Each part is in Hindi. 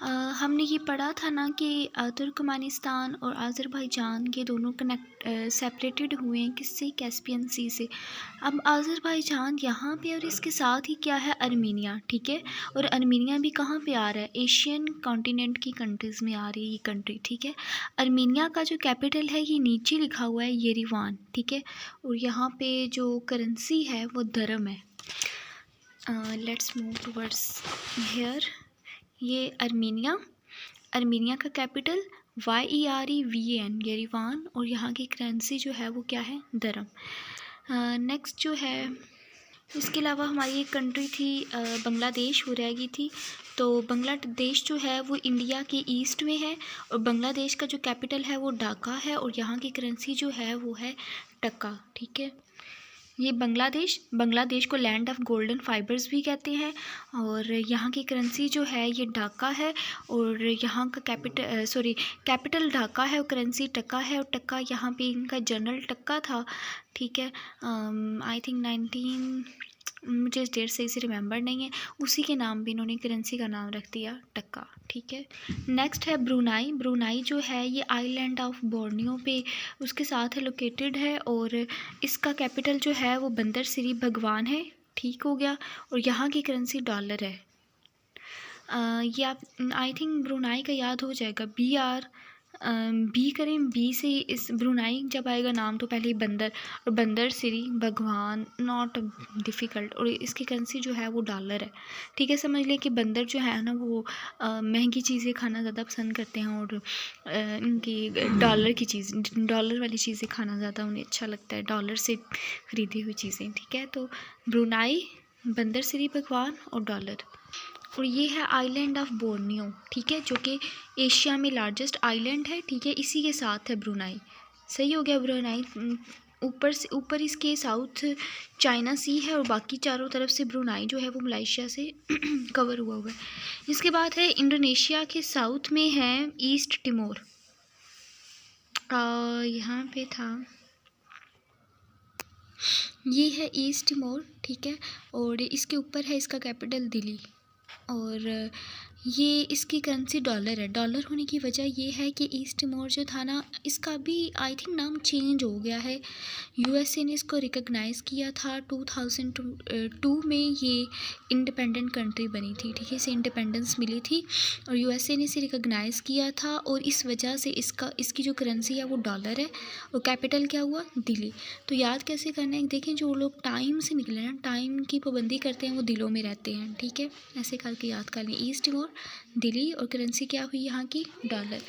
हमने ये पढ़ा था ना कि तुर्कमेनिस्तान और आज़रबाईजान ये दोनों सेपरेटेड हुए हैं किससे, कैस्पियन सी से। अब आज़रबाईजान यहाँ पे और इसके साथ ही क्या है, अर्मीनिया, ठीक है। और अर्मीनिया भी कहाँ पे आ रहा है, एशियन कॉन्टिनेंट की कंट्रीज़ में आ रही है ये कंट्री, ठीक है। अर्मीनिया का जो कैपिटल है ये नीचे लिखा हुआ है, येरेवान, ठीक है। और यहाँ पे जो करेंसी है वो दरम है। Let's move towards here. ये अर्मीनिया का कैपिटल YEREVAN, येरेवान, और यहाँ की करेंसी जो है वो क्या है, दरम। नेक्स्ट जो है, इसके अलावा हमारी एक कंट्री थी बांग्लादेश, वो रह गई थी। तो बांग्लादेश जो है वो इंडिया के ईस्ट में है और बांग्लादेश का जो कैपिटल है वो ढाका है और यहाँ की करेंसी जो है वो है टका, ठीक है। ये बांग्लादेश को लैंड ऑफ गोल्डन फाइबर्स भी कहते हैं और यहाँ की करेंसी जो है ये ढाका है और यहाँ का कैपिटल ढाका है और करेंसी टका है और टका यहाँ पे इनका जनरल टक्का था, ठीक है। आई थिंक मुझे इस डेट से इसे रिमेंबर नहीं है, उसी के नाम भी इन्होंने करेंसी का नाम रख दिया टक्का, ठीक है। नेक्स्ट है ब्रुनाई जो है ये आइलैंड ऑफ बोर्नियो पे उसके साथ है, लोकेटेड है और इसका कैपिटल जो है वो बंदर सिरी भगवान है, ठीक हो गया। और यहाँ की करेंसी डॉलर है। ये आप आई थिंक ब्रुनाई का याद हो जाएगा, बी करें, बी से इस ब्रुनाई जब आएगा नाम तो पहले ही बंदर, और बंदर सिरी भगवान, नॉट डिफ़िकल्ट। और इसकी करेंसी जो है वो डॉलर है, ठीक है। समझ लें कि बंदर जो है ना वो महंगी चीज़ें खाना ज़्यादा पसंद करते हैं और इनकी डॉलर वाली चीज़ें खाना ज़्यादा उन्हें अच्छा लगता है, डॉलर से ख़रीदी हुई चीज़ें, ठीक है। तो ब्रुनाई, बंदर सिरी भगवान और डॉलर। और ये है आइलैंड ऑफ बोर्नियो, ठीक है, जो कि एशिया में लार्जेस्ट आइलैंड है, ठीक है। इसी के साथ है ब्रुनाई, सही हो गया। ब्रुनाई ऊपर इसके साउथ चाइना सी है और बाकी चारों तरफ से ब्रुनाई जो है वो मलेशिया से कवर हुआ है। इसके बाद है इंडोनेशिया के साउथ में है ईस्ट टिमोर, यहाँ पे था, ये है ईस्ट टिमोर, ठीक है। और इसके ऊपर है इसका कैपिटल दिल्ली और ये इसकी करेंसी डॉलर है। डॉलर होने की वजह ये है कि ईस्ट टिमोर जो था ना इसका भी आई थिंक नाम चेंज हो गया है। USA ने इसको रिकॉग्नाइज़ किया था 2002 में, ये इंडिपेंडेंट कंट्री बनी थी, ठीक है, इसे इंडिपेंडेंस मिली थी और USA ने इसे रिकॉग्नाइज़ किया था और इस वजह से इसकी जो करेंसी है वो डॉलर है और कैपिटल क्या हुआ, दिल्ली। तो याद कैसे करना है, देखें जो लोग टाइम से निकले ना, टाइम की पाबंदी करते हैं वो दिलों में रहते हैं, ठीक है। ऐसे करके याद कर लें, ईस्ट टिमोर, दिल्ली और करेंसी क्या हुई यहाँ की, डॉलर।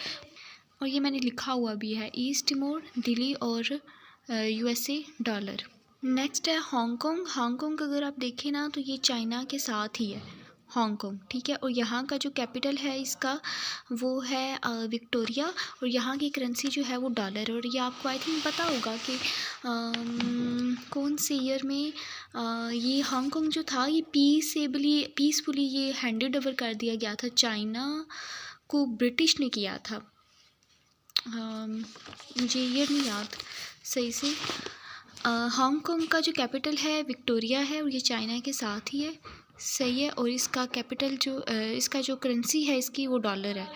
और ये मैंने लिखा हुआ भी है, ईस्ट टिमोर, दिल्ली और USA डॉलर। नेक्स्ट है हांगकांग अगर आप देखें ना तो ये चाइना के साथ ही है हांगकांग, ठीक है। और यहाँ का जो कैपिटल है इसका वो है विक्टोरिया और यहाँ की करेंसी जो है वो डॉलर है। और ये आपको आई थिंक पता होगा कि कौन से ईयर में ये हांगकांग जो था ये पीसफुली ये हैंडेड ओवर कर दिया गया था, चाइना को ब्रिटिश ने किया था। मुझे ईयर नहीं याद सही से। हांगकांग का जो कैपिटल है विक्टोरिया है और ये चाइना के साथ ही है, सही है। और इसका कैपिटल जो इसका जो करेंसी है इसकी वो डॉलर है।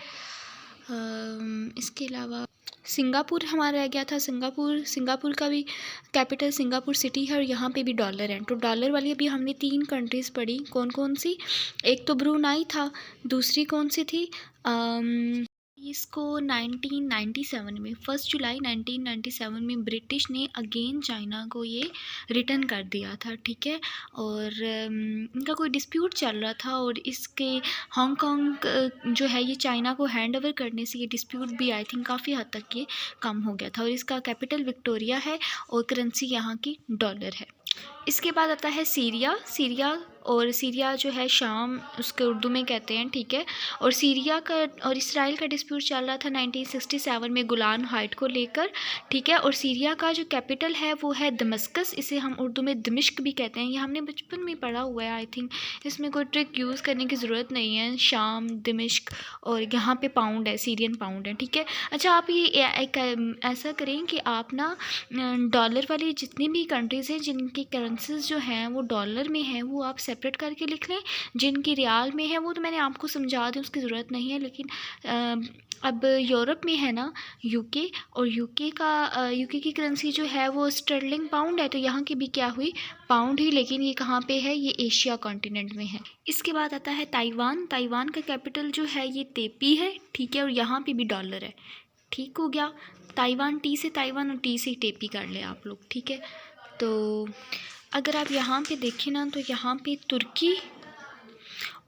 इसके अलावा सिंगापुर हमारा रह गया था, सिंगापुर का भी कैपिटल सिंगापुर सिटी है और यहाँ पे भी डॉलर है। तो डॉलर वाली अभी हमने 3 कंट्रीज़ पढ़ी, कौन कौन सी, एक तो ब्रुनाई था, दूसरी कौन सी थी, इसको 1997 में 1 जुलाई 1997 में ब्रिटिश ने अगेन चाइना को ये रिटर्न कर दिया था, ठीक है। और इनका कोई डिस्प्यूट चल रहा था और इसके हांगकांग जो है ये चाइना को हैंड ओवर करने से ये डिस्प्यूट भी आई थिंक काफ़ी हद तक ये कम हो गया था। और इसका कैपिटल विक्टोरिया है और करेंसी यहाँ की डॉलर है। इसके बाद आता है सीरिया जो है शाम उसके उर्दू में कहते हैं, ठीक है। और सीरिया का और इसराइल का डिस्प्यूट चल रहा था 1967 में गोलान हाइट को लेकर, ठीक है। और सीरिया का जो कैपिटल है वो है दमस्कस, इसे हम उर्दू में दमिश्क भी कहते हैं। ये हमने बचपन में पढ़ा हुआ है आई थिंक, इसमें कोई ट्रिक यूज़ करने की ज़रूरत नहीं है। शाम, दमिश्क और यहाँ पे पाउंड है, सीरियन पाउंड है, ठीक है। अच्छा आप ये ऐसा करें कि आप ना डॉलर वाली जितनी भी कंट्रीज़ हैं जिनकी करेंसीज जो हैं वो डॉलर में हैं वो आप सेपरेट करके लिख लें, जिनकी रियाल में है वो तो मैंने आपको समझा दी, उसकी ज़रूरत नहीं है। लेकिन अब यूरोप में है ना यूके, और यूके की करेंसी जो है वो स्टर्लिंग पाउंड है, तो यहाँ की भी क्या हुई, पाउंड ही। लेकिन ये कहाँ पे है, ये एशिया कॉन्टिनेंट में है। इसके बाद आता है ताइवान। ताइवान का कैपिटल जो है ये तेपी है, ठीक है, और यहाँ पे भी डॉलर है। ठीक हो गया, ताइवान, टी से ताइवान और टी से टेपी कर ले आप लोग, ठीक है। तो अगर आप यहाँ पे देखें ना, तो यहाँ पे तुर्की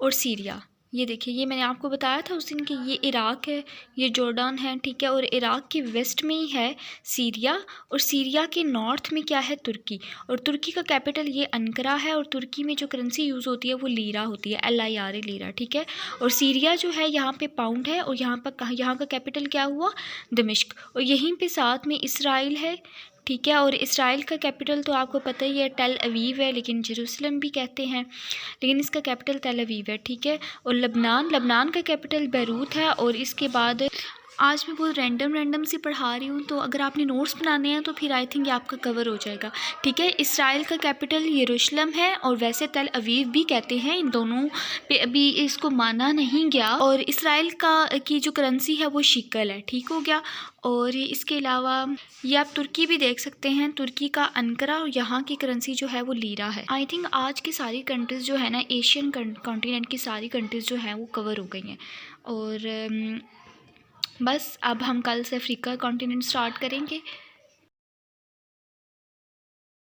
और सीरिया, ये देखिए, ये मैंने आपको बताया था उस दिन कि ये इराक़ है, ये जॉर्डन है, ठीक है, और इराक़ के वेस्ट में ही है सीरिया, और सीरिया के नॉर्थ में क्या है, तुर्की। और तुर्की का कैपिटल ये अंकरा है, और तुर्की में जो करेंसी यूज़ होती है वो लीरा होती है, LIRA, लीरा, ठीक है। और सीरिया जो है यहाँ पे पाउंड है, और यहाँ का कैपिटल क्या हुआ, दमिश्क। और यहीं पर साथ में इसराइल है, ठीक है, और इसराइल का कैपिटल तो आपको पता ही है टेल अवीव है, लेकिन जेरूसलम भी कहते हैं, लेकिन इसका कैपिटल टेल अवीव है, ठीक है। और लबनान का कैपिटल बैरूत है। और इसके बाद आज मैं बहुत रैंडम सी पढ़ा रही हूँ, तो अगर आपने नोट्स बनाने हैं तो फिर आई थिंक ये आपका कवर हो जाएगा, ठीक है। इसराइल का कैपिटल यरूशलेम है, और वैसे तेल अवीव भी कहते हैं, इन दोनों पे अभी इसको माना नहीं गया। और इसराइल की जो करेंसी है वो शिकल है, ठीक हो गया। और इसके अलावा ये आप तुर्की भी देख सकते हैं, तुर्की का अंकरा, और यहाँ की करेंसी जो है वो लीरा है। आई थिंक आज की सारी कंट्रीज़ जो है ना, एशियन कॉन्टिनेंट की सारी कंट्रीज़ जो हैं वो कवर हो गई हैं। और बस अब हम कल से अफ्रीका कॉन्टिनेंट स्टार्ट करेंगे।